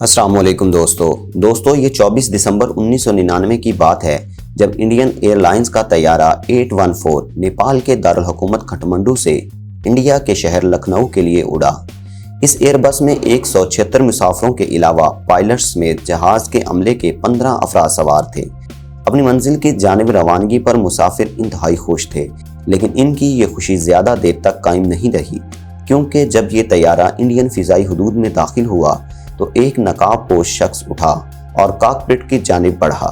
السلام علیکم دوستو یہ 24 دسمبر 1999 کی بات ہے جب انڈین ایئر لائنز کا طیارہ 814 نیپال کے دارالحکومت کھٹمنڈو سے انڈیا کے شہر لکھنؤ کے لیے اڑا۔ اس ایئر بس میں 176 مسافروں کے علاوہ پائلٹ سمیت جہاز کے عملے کے 15 افراد سوار تھے۔ اپنی منزل کی جانب روانگی پر مسافر انتہائی خوش تھے، لیکن ان کی یہ خوشی زیادہ دیر تک قائم نہیں رہی، کیونکہ جب یہ طیارہ انڈین فضائی حدود میں داخل ہوا تو ایک نقاب پوش شخص اٹھا اور کاکپٹ کی جانب بڑھا۔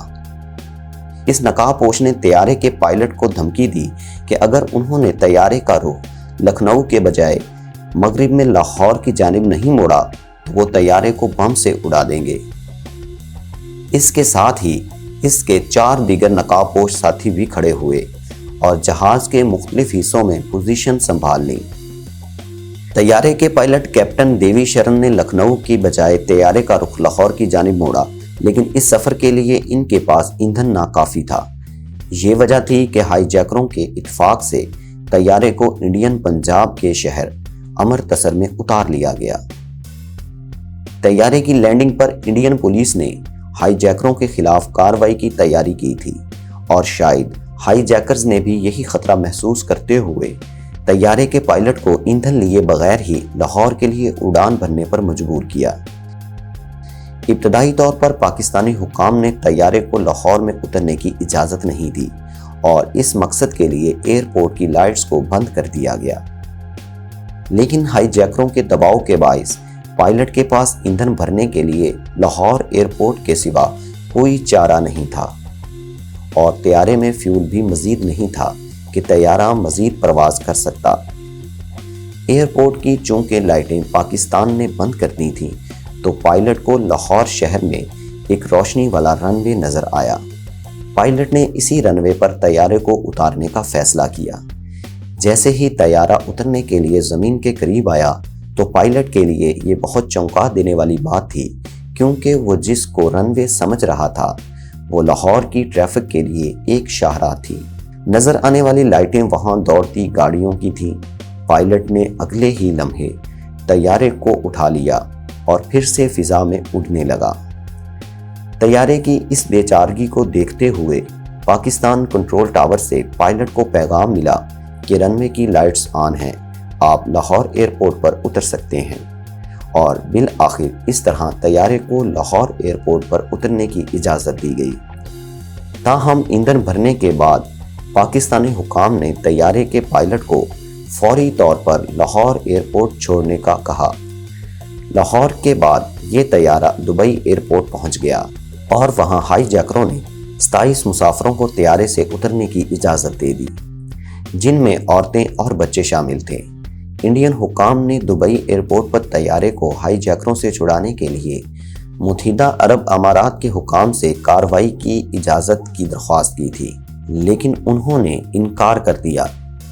اس نقاب پوش نے طیارے کے پائلٹ کو دھمکی دی کہ اگر انہوں نے طیارے کا رخ لکھنؤ کے بجائے مغرب میں لاہور کی جانب نہیں موڑا تو وہ طیارے کو بم سے اڑا دیں گے۔ اس کے ساتھ ہی اس کے 4 دیگر نقاب پوش ساتھی بھی کھڑے ہوئے اور جہاز کے مختلف حصوں میں پوزیشن سنبھال لی۔ طیارے کے پائلٹ کیپٹن دیوی شرن نے لکھنؤ کی بجائے طیارے کا رخ لاہور کی جانب موڑا، لیکن اس سفر کے لیے ان کے پاس ایندھن ناکافی تھا۔ یہ وجہ تھی کہ ہائی جیکروں کے اتفاق سے طیارے کو انڈین پنجاب کے شہر امرتسر میں اتار لیا گیا۔ طیارے کی لینڈنگ پر انڈین پولیس نے ہائی جیکروں کے خلاف کارروائی کی تیاری کی تھی، اور شاید ہائی جیکرز نے بھی یہی خطرہ محسوس کرتے ہوئے طیارے کے پائلٹ کو ایندھن لیے بغیر ہی لاہور کے لیے اڑان بھرنے پر مجبور کیا۔ ابتدائی طور پر پاکستانی حکام نے طیارے کو لاہور میں اترنے کی اجازت نہیں دی اور اس مقصد کے لیے ایئرپورٹ کی لائٹس کو بند کر دیا گیا، لیکن ہائی جیکروں کے دباؤ کے باعث پائلٹ کے پاس ایندھن بھرنے کے لیے لاہور ایئرپورٹ کے سوا کوئی چارہ نہیں تھا، اور طیارے میں فیول بھی مزید نہیں تھا کہ طیارہ مزید پرواز کر سکتا۔ ایئرپورٹ کی چونکہ لائٹیں پاکستان نے بند کر دی تھیں تو پائلٹ کو لاہور شہر میں ایک روشنی والا رن وے نظر آیا۔ پائلٹ نے اسی رن وے پر طیارے کو اتارنے کا فیصلہ کیا۔ جیسے ہی طیارہ اترنے کے لیے زمین کے قریب آیا تو پائلٹ کے لیے یہ بہت چونکا دینے والی بات تھی، کیونکہ وہ جس کو رن وے سمجھ رہا تھا وہ لاہور کی ٹریفک کے لیے ایک شاہراہ تھی۔ نظر آنے والی لائٹیں وہاں دوڑتی گاڑیوں کی تھیں۔ پائلٹ نے اگلے ہی لمحے طیارے کو اٹھا لیا اور پھر سے فضا میں اڑنے لگا۔ طیارے کی اس بے چارگی کو دیکھتے ہوئے پاکستان کنٹرول ٹاور سے پائلٹ کو پیغام ملا کہ رن وے کی لائٹس آن ہیں، آپ لاہور ایئرپورٹ پر اتر سکتے ہیں، اور بالآخر اس طرح طیارے کو لاہور ایئرپورٹ پر اترنے کی اجازت دی گئی۔ تاہم ایندھن بھرنے کے بعد پاکستانی حکام نے طیارے کے پائلٹ کو فوری طور پر لاہور ایئرپورٹ چھوڑنے کا کہا۔ لاہور کے بعد یہ طیارہ دبئی ایئرپورٹ پہنچ گیا اور وہاں ہائی جیکروں نے 27 مسافروں کو طیارے سے اترنے کی اجازت دے دی، جن میں عورتیں اور بچے شامل تھے۔ انڈین حکام نے دبئی ایئرپورٹ پر طیارے کو ہائی جیکروں سے چھڑانے کے لیے متحدہ عرب امارات کے حکام سے کارروائی کی اجازت کی درخواست کی تھی، لیکن انہوں نے انکار کر دیا۔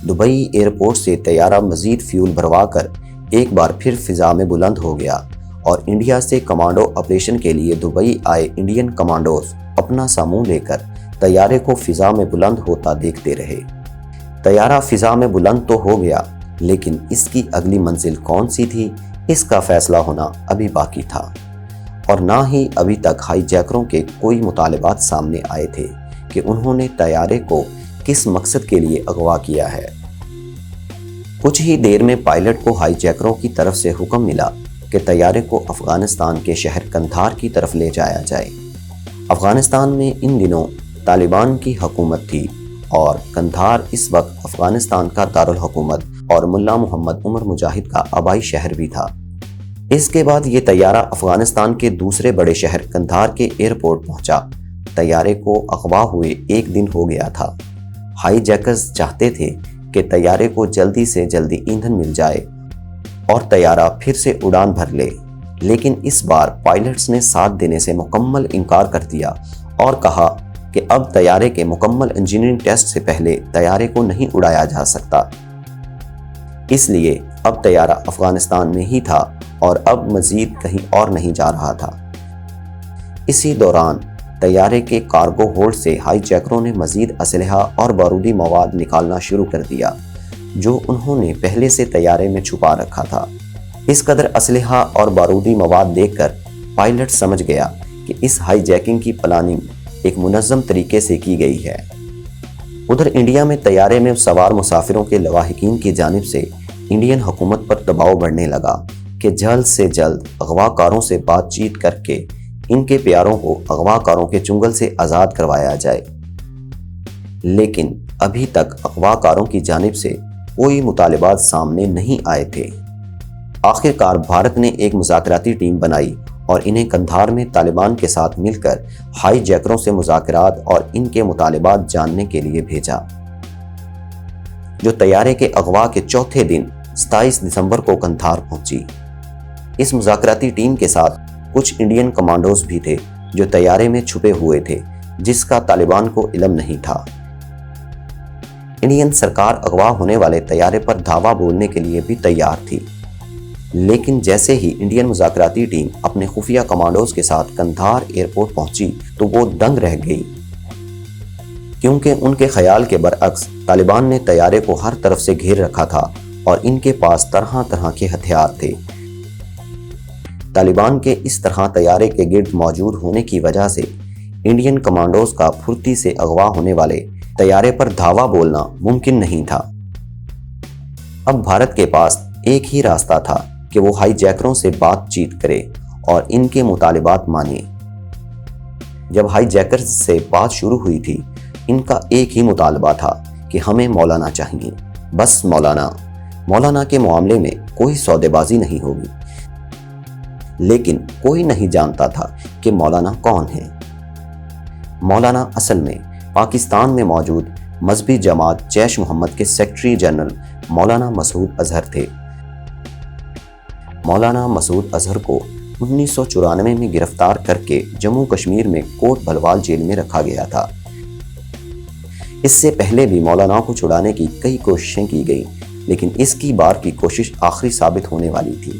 دبئی ایئرپورٹ سے طیارہ مزید فیول بھروا کر ایک بار پھر فضا میں بلند ہو گیا، اور انڈیا سے کمانڈو آپریشن کے لیے دبئی آئے انڈین کمانڈوز اپنا ساموں لے کر طیارے کو فضا میں بلند ہوتا دیکھتے رہے۔ طیارہ فضا میں بلند تو ہو گیا، لیکن اس کی اگلی منزل کون سی تھی، اس کا فیصلہ ہونا ابھی باقی تھا، اور نہ ہی ابھی تک ہائی جیکروں کے کوئی مطالبات سامنے آئے تھے کہ انہوں نے طیارے کو کس مقصد کے لیے اغوا کیا ہے۔ کچھ ہی دیر میں پائلٹ کو ہائی جیکروں کی طرف سے حکم ملا کہ طیارے کو افغانستان کے شہر قندھار کی طرف لے جایا جائے۔ افغانستان میں ان دنوں طالبان کی حکومت تھی، اور قندھار اس وقت افغانستان کا دارالحکومت اور ملا محمد عمر مجاہد کا آبائی شہر بھی تھا۔ اس کے بعد یہ طیارہ افغانستان کے دوسرے بڑے شہر قندھار کے ایئرپورٹ پہنچا۔ طیارے کو اغوا ہوئے ایک دن ہو گیا تھا۔ ہائی جیکرز چاہتے تھے کہ طیارے کو جلدی سے جلدی ایندھن مل جائے اور طیارہ پھر سے اڑان بھر لے، لیکن اس بار پائلٹس نے ساتھ دینے سے مکمل انکار کر دیا اور کہا کہ اب طیارے کے مکمل انجینئرنگ ٹیسٹ سے پہلے طیارے کو نہیں اڑایا جا سکتا۔ اس لیے اب طیارہ افغانستان میں ہی تھا اور اب مزید کہیں اور نہیں جا رہا تھا۔ اسی دوران طیارے کے کارگو ہولڈ سے ہائی جیکروں نے مزید اسلحہ اور بارودی مواد نکالنا شروع کر دیا، جو انہوں نے پہلے سے طیارے میں چھپا رکھا تھا۔ اس قدر اسلحہ اور بارودی مواد دیکھ کر پائلٹ سمجھ گیا کہ اس ہائی جیکنگ کی پلاننگ ایک منظم طریقے سے کی گئی ہے۔ ادھر انڈیا میں طیارے میں سوار مسافروں کے لواحقین کی جانب سے انڈین حکومت پر دباؤ بڑھنے لگا کہ جلد سے جلد اغوا کاروں سے بات چیت کر کے ان کے پیاروں کو اغوا کاروں کے چنگل سے آزاد کروایا جائے، لیکن ابھی تک اغوا کاروں کی جانب سے کوئی مطالبات سامنے نہیں آئے تھے۔ آخر کار بھارت نے ایک مذاکراتی ٹیم بنائی اور انہیں قندھار میں طالبان کے ساتھ مل کر ہائی جیکروں سے مذاکرات اور ان کے مطالبات جاننے کے لیے بھیجا، جو طیارے کے اغوا کے چوتھے دن 27 دسمبر کو قندھار پہنچی۔ اس مذاکراتی ٹیم کے ساتھ کچھ انڈین کمانڈوز بھی تھے جو طیارے میں چھپے ہوئے تھے، جس کا طالبان کو علم نہیں تھا۔ انڈین سرکار اغوا ہونے والے طیارے پر دھاوا بولنے کے لیے بھی تیار تھی، لیکن جیسے ہی انڈین مذاکراتی ٹیم اپنے خفیہ کمانڈوز کے ساتھ قندھار ایئرپورٹ پہنچی تو وہ دنگ رہ گئی، کیونکہ ان کے خیال کے برعکس طالبان نے طیارے کو ہر طرف سے گھیر رکھا تھا اور ان کے پاس طرح طرح کے ہتھیار تھے۔ طالبان کے اس طرح طیارے کے گرد موجود ہونے کی وجہ سے انڈین کمانڈوز کا پھرتی سے اغوا ہونے والے طیارے پر دھاوا بولنا ممکن نہیں تھا۔ اب بھارت کے پاس ایک ہی راستہ تھا کہ وہ ہائی جیکروں سے بات چیت کرے اور ان کے مطالبات مانے۔ جب ہائی جیکرز سے بات شروع ہوئی تھی، ان کا ایک ہی مطالبہ تھا کہ ہمیں مولانا چاہیے، بس مولانا کے معاملے میں کوئی سودے بازی نہیں ہوگی۔ لیکن کوئی نہیں جانتا تھا کہ مولانا کون ہے۔ مولانا اصل میں پاکستان میں موجود مذہبی جماعت جیش محمد کے سیکرٹری جنرل مولانا مسعود اظہر تھے۔ مولانا مسعود اظہر کو 1994 میں گرفتار کر کے جموں کشمیر میں کوٹ بھلوال جیل میں رکھا گیا تھا۔ اس سے پہلے بھی مولانا کو چھڑانے کی کئی کوششیں کی گئیں، لیکن اس کی بار کی کوشش آخری ثابت ہونے والی تھی۔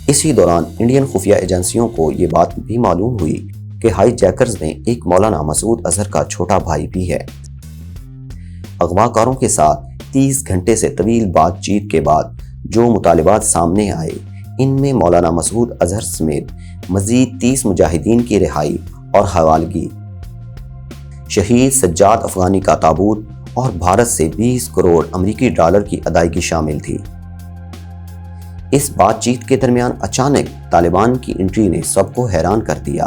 اسی دوران انڈین خفیہ ایجنسیوں کو یہ بات بھی معلوم ہوئی کہ ہائی جیکرز میں ایک مولانا مسعود اظہر کا چھوٹا بھائی بھی ہے۔ اغوا کاروں کے ساتھ 30 گھنٹے سے طویل بات چیت کے بعد جو مطالبات سامنے آئے، ان میں مولانا مسعود اظہر سمیت مزید 30 مجاہدین کی رہائی اور حوالگی، شہید سجاد افغانی کا تابوت اور بھارت سے 20 کروڑ امریکی ڈالر کی ادائیگی شامل تھی۔ اس بات چیت کے درمیان اچانک طالبان کی انٹری نے سب کو حیران کر دیا۔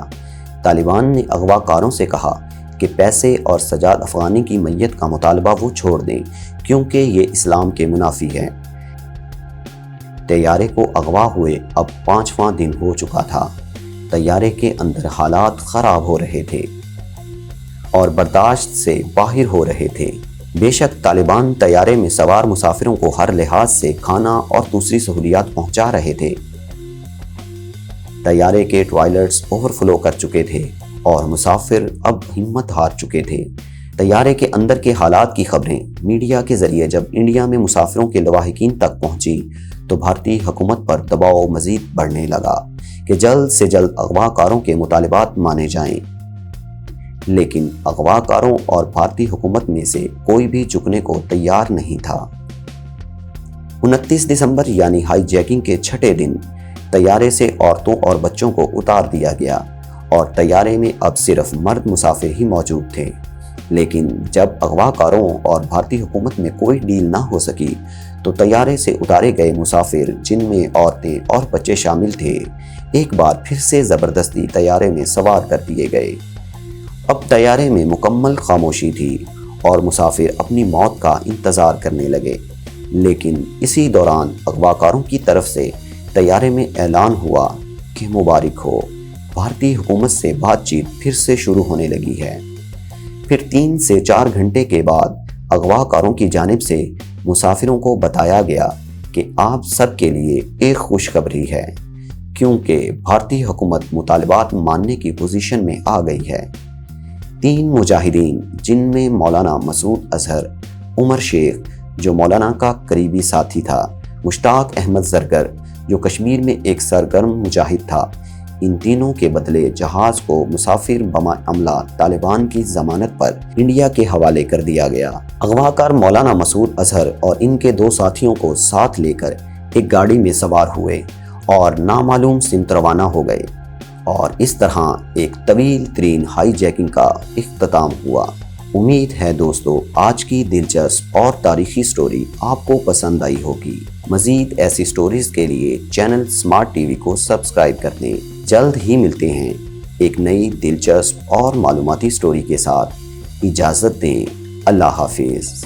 طالبان نے اغوا کاروں سے کہا کہ پیسے اور سجاد افغانی کی میت کا مطالبہ وہ چھوڑ دیں، کیونکہ یہ اسلام کے منافی ہے۔ طیارے کو اغوا ہوئے اب 5واں دن ہو چکا تھا۔ طیارے کے اندر حالات خراب ہو رہے تھے اور برداشت سے باہر ہو رہے تھے۔ بے شک طالبان طیارے میں سوار مسافروں کو ہر لحاظ سے کھانا اور دوسری سہولیات پہنچا رہے تھے۔ طیارے کے ٹوائلٹس اوور فلو کر چکے تھے اور مسافر اب ہمت ہار چکے تھے۔ طیارے کے اندر کے حالات کی خبریں میڈیا کے ذریعے جب انڈیا میں مسافروں کے لواحقین تک پہنچی تو بھارتی حکومت پر دباؤ مزید بڑھنے لگا کہ جلد سے جلد اغوا کاروں کے مطالبات مانے جائیں، لیکن اغوا کاروں اور بھارتی حکومت میں سے کوئی بھی جھکنے کو تیار نہیں تھا۔ 29 دسمبر یعنی ہائی جیکنگ کے چھٹے دن طیارے سے عورتوں اور بچوں کو اتار دیا گیا اور طیارے میں اب صرف مرد مسافر ہی موجود تھے۔ لیکن جب اغوا کاروں اور بھارتی حکومت میں کوئی ڈیل نہ ہو سکی تو طیارے سے اتارے گئے مسافر، جن میں عورتیں اور بچے شامل تھے، ایک بار پھر سے زبردستی طیارے میں سوار کر دیے گئے۔ اب طیارے میں مکمل خاموشی تھی اور مسافر اپنی موت کا انتظار کرنے لگے۔ لیکن اسی دوران اغوا کاروں کی طرف سے طیارے میں اعلان ہوا کہ مبارک ہو، بھارتی حکومت سے بات چیت پھر سے شروع ہونے لگی ہے۔ پھر 3 سے 4 گھنٹے کے بعد اغوا کاروں کی جانب سے مسافروں کو بتایا گیا کہ آپ سب کے لیے ایک خوشخبری ہے، کیونکہ بھارتی حکومت مطالبات ماننے کی پوزیشن میں آ گئی ہے۔ 3 مجاہدین، جن میں مولانا مسعود اظہر، عمر شیخ جو مولانا کا قریبی ساتھی تھا، مشتاق احمد زرگر جو کشمیر میں ایک سرگرم مجاہد تھا، ان تینوں کے بدلے جہاز کو مسافر بما عملہ طالبان کی ضمانت پر انڈیا کے حوالے کر دیا گیا۔ اغوا کار مولانا مسعود اظہر اور ان کے 2 ساتھیوں کو ساتھ لے کر ایک گاڑی میں سوار ہوئے اور نامعلوم سمت روانہ ہو گئے اور اس طرح ایک طویل ترین ہائی جیکنگ کا اختتام ہوا۔ امید ہے دوستو آج کی دلچسپ اور تاریخی سٹوری آپ کو پسند آئی ہوگی۔ مزید ایسی سٹوریز کے لیے چینل سمارٹ ٹی وی کو سبسکرائب کر دیں۔ جلد ہی ملتے ہیں ایک نئی دلچسپ اور معلوماتی سٹوری کے ساتھ۔ اجازت دیں۔ اللہ حافظ۔